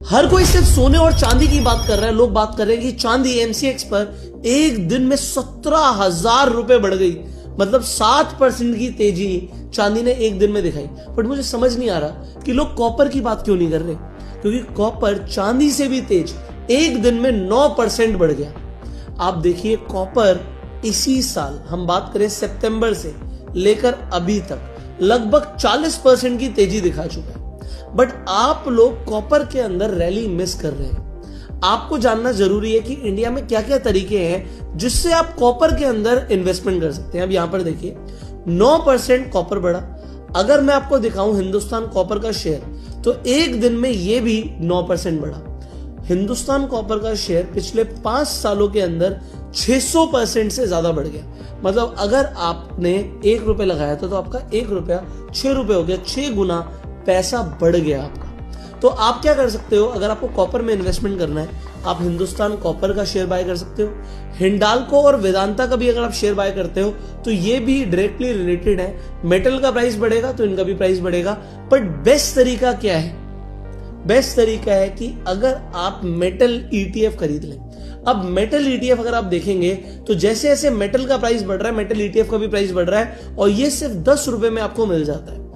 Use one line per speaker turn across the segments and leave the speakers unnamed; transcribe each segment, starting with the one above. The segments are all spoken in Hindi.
हर कोई सिर्फ सोने और चांदी की बात कर रहा है। लोग बात कर रहे हैं कि चांदी एमसीएक्स पर एक दिन में 17,000 रुपए बढ़ गई, मतलब 7% की तेजी चांदी ने एक दिन में दिखाई। बट मुझे समझ नहीं आ रहा कि लोग कॉपर की बात क्यों नहीं कर रहे, क्योंकि कॉपर चांदी से भी तेज एक दिन में 9% बढ़ गया। आप देखिए कॉपर इसी साल, हम बात करें सितंबर से लेकर अभी तक, लगभग 40% की तेजी दिखा चुका है। बट आप लोग कॉपर के अंदर रैली मिस कर रहे हैं। आपको जानना जरूरी है कि इंडिया में क्या क्या तरीके हैं जिससे आप कॉपर के अंदर इन्वेस्टमेंट कर सकते हैं। अब यहां पर देखिए 9% कॉपर बढ़ा। अगर मैं आपको दिखाऊं हिंदुस्तान कॉपर का शेयर, तो एक दिन में यह भी 9% बढ़ा। हिंदुस्तान कॉपर का शेयर पिछले 5 सालों के अंदर 600% से ज्यादा बढ़ गया। मतलब अगर आपने 1 रुपए लगाया था तो आपका 1 रुपया 6 रुपए हो गया, 6 गुना पैसा बढ़ गया आपका। तो आप क्या कर सकते हो, अगर आपको कॉपर में इन्वेस्टमेंट करना है, आप हिंदुस्तान कॉपर का शेयर बाय कर सकते हो। हिंडाल्को और वेदांता का भी अगर आप शेयर बाय करते हो तो ये भी डायरेक्टली रिलेटेड है। मेटल का प्राइस बढ़ेगा तो इनका भी प्राइस बढ़ेगा। बट बेस्ट तरीका क्या है? बेस्ट तरीका है कि अगर आप मेटल ईटीएफ खरीद लें। अब मेटल ईटीएफ अगर आप देखेंगे तो जैसे जैसे मेटल का प्राइस बढ़ रहा है, मेटल ईटीएफ का भी प्राइस बढ़ रहा है, और ये सिर्फ 10 रुपए में आपको मिल जाता है।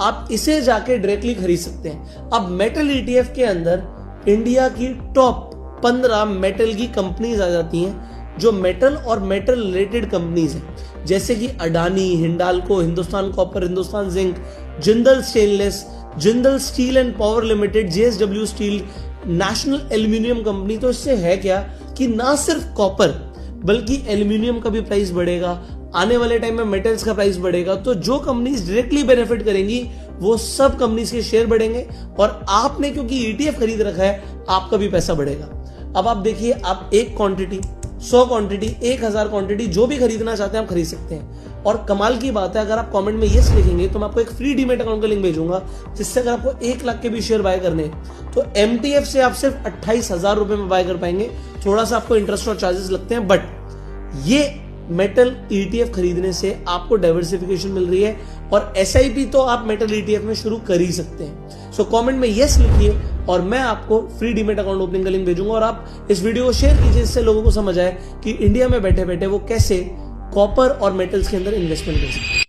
आप इसे जाके डायरेक्टली खरीद सकते हैं। अब मेटल ईटीएफ के अंदर इंडिया की टॉप 15 मेटल की कंपनीज आ जाती हैं, जो मेटल और मेटल रिलेटेड कंपनीज हैं, जैसे कि Adani, Hindalco, Hindustan copper, Hindustan zinc, Jindal stainless, Jindal steel and power limited, JSW steel, national aluminium company. तो इससे है क्या कि ना सिर्फ कॉपर बल्कि एल्यूमिनियम का भी प्राइस बढ़ेगा, आने वाले टाइम में मेटल्स का प्राइस बढ़ेगा। तो जो कंपनीज डायरेक्टली बेनिफिट करेंगी वो सब कंपनीज के शेयर बढ़ेंगे, और आपने क्योंकि ईटीएफ खरीद रखा है आपका भी पैसा बढ़ेगा। अब आप देखिए, आप 1 क्वांटिटी, 100 क्वांटिटी, 1000 क्वांटिटी जो भी खरीदना चाहते हैं आप खरीद सकते हैं। और कमाल की बात है, अगर आप कमेंट में यस लिखेंगे तो मैं आपको एक फ्री डीमेट अकाउंट का लिंक भेजूंगा, जिससे अगर आपको 1 लाख के भी शेयर बाय करने तो एमटीएफ से आप सिर्फ 28,000 रुपए में बाय कर पाएंगे। थोड़ा सा आपको इंटरेस्ट और चार्जेस लगते हैं, बट ये मेटल ईटीएफ खरीदने से आपको डाइवर्सिफिकेशन मिल रही है, और एसआईपी तो आप मेटल ईटीएफ में शुरू कर ही सकते हैं। सो कमेंट में यस लिखिए और मैं आपको फ्री डीमेट अकाउंट ओपनिंग का लिंक भेजूंगा, और आप इस वीडियो को शेयर कीजिए, जिससे लोगों को समझ आए कि इंडिया में बैठे बैठे वो कैसे कॉपर और मेटल्स के अंदर इन्वेस्टमेंट कर सकते हैं।